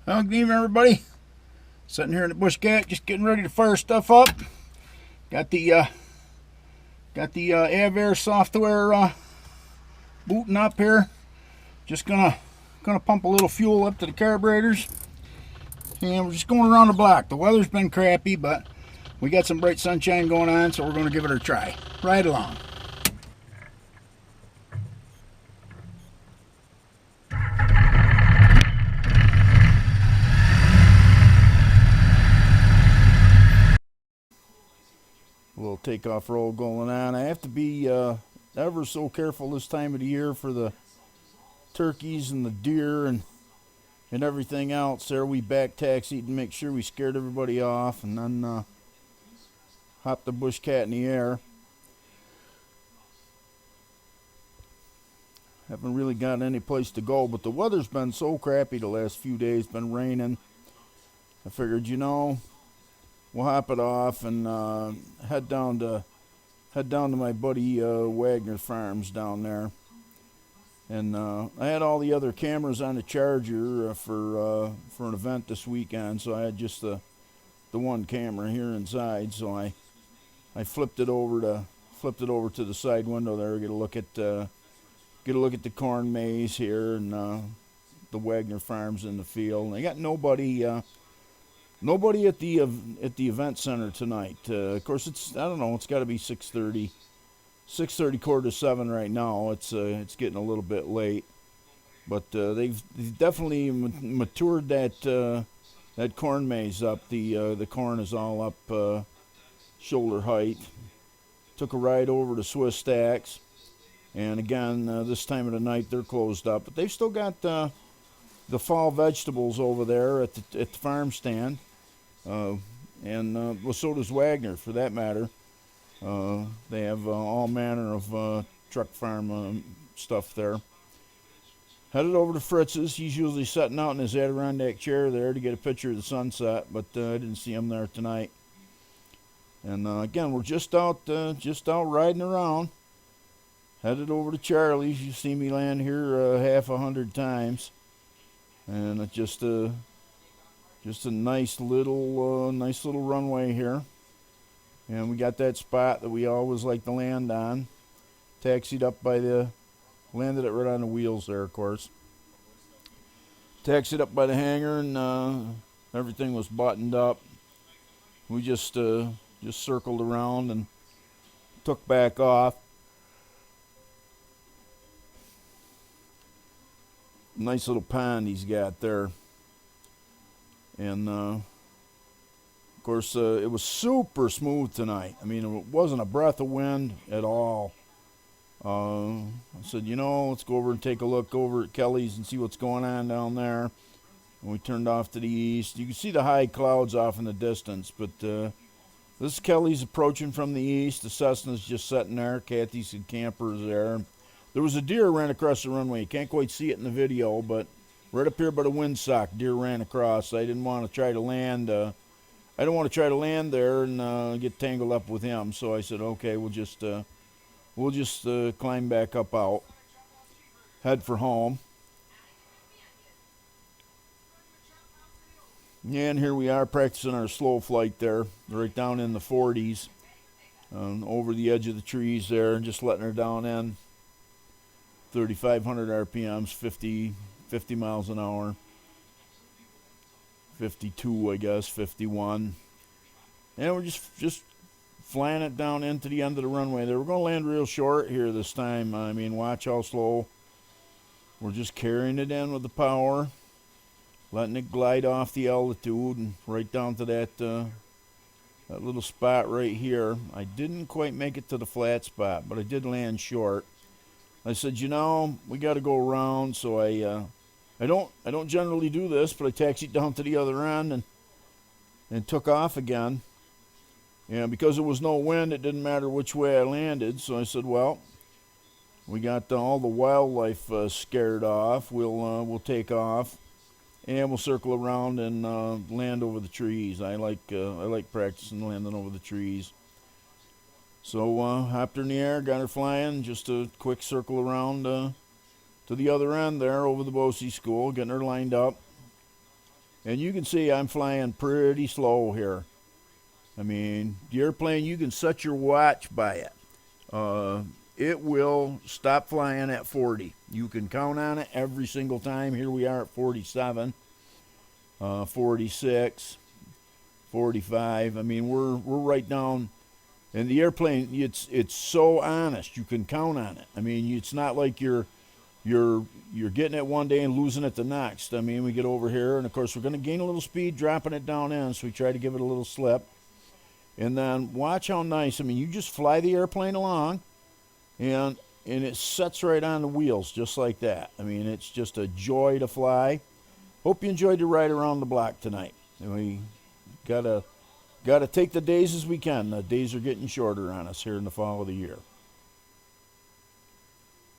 Well, good evening, everybody. Sitting here in the BushCat, just getting ready to fire stuff up. Got the Avair software booting up here. Just gonna pump a little fuel up to the carburetors, and we're just going around the block. The weather's been crappy, but we got some bright sunshine going on, so we're gonna give it a try. Right along. A little takeoff roll going on. I have to be ever so careful this time of the year for the turkeys and the deer and everything else. There we back taxied and make sure we scared everybody off, and then hopped the BushCat in the air. Haven't really got any place to go, but the weather's been so crappy the last few days. Been raining. I figured, we'll hop it off and head down to my buddy Wagner Farms down there. And I had all the other cameras on the charger for an event this weekend, so I had just the one camera here inside. So I flipped it over to the side window there. Get a look at the corn maze here and the Wagner Farms in the field. And I got nobody at the event center tonight. Of course, it's got to be 6:30, 6:30, 6:45 right now. It's getting a little bit late, but they've definitely matured that corn maze up. The corn is all up shoulder height. Took a ride over to Swiss Stacks, and again this time of the night they're closed up, but they've still got the fall vegetables over there at the farm stand. And so does Wagner, for that matter. They have all manner of truck farm stuff there. Headed over to Fritz's. He's usually sitting out in his Adirondack chair there to get a picture of the sunset, but I didn't see him there tonight. And again, we're just out riding around. Headed over to Charlie's. You see me land here half 100 times, and it's just a nice little runway here. And we got that spot that we always like to land on. Taxied up landed it right on the wheels there, of course. Taxied up by the hangar, and everything was buttoned up. We just circled around and took back off. Nice little pond he's got there. And of course, it was super smooth tonight. I mean, it wasn't a breath of wind at all. I said, let's go over and take a look over at Kelly's and see what's going on down there. And we turned off to the east. You can see the high clouds off in the distance, but this is Kelly's approaching from the east. The Cessna's just sitting there. Kathy's and campers there. There was a deer ran across the runway. You can't quite see it in the video, but right up here by the windsock, deer ran across. I didn't want to try to land. I don't want to try to land there and get tangled up with him. So I said, okay, we'll just climb back up out, head for home. And here we are practicing our slow flight there, right down in the 40s, over the edge of the trees there, and just letting her down in. 3,500 RPMs, 50 miles an hour. 52, I guess, 51. And we're just flying it down into the end of the runway there. We're going to land real short here this time. I mean, watch how slow. We're just carrying it in with the power, letting it glide off the altitude and right down to that little spot right here. I didn't quite make it to the flat spot, but I did land short. I said, we got to go around, so I don't generally do this, but I taxied down to the other end and took off again. And because there was no wind, it didn't matter which way I landed. So I said, well, we got all the wildlife scared off. We'll take off, and we'll circle around and land over the trees. I like practicing landing over the trees. So hopped her in the air, got her flying. Just a quick circle around to the other end there over the BOCES school, getting her lined up. And you can see I'm flying pretty slow here. I mean, the airplane, you can set your watch by it. It will stop flying at 40. You can count on it every single time. Here we are at 47, 46, 45. I mean, we're right down. And the airplane, it's so honest. You can count on it. I mean, it's not like you're getting it one day and losing it the next. I mean, we get over here, and of course we're going to gain a little speed, dropping it down in. So we try to give it a little slip, and then watch how nice. I mean, you just fly the airplane along, and it sets right on the wheels just like that. I mean, it's just a joy to fly. Hope you enjoyed the ride around the block tonight. And we gotta take the days as we can. The days are getting shorter on us here in the fall of the year.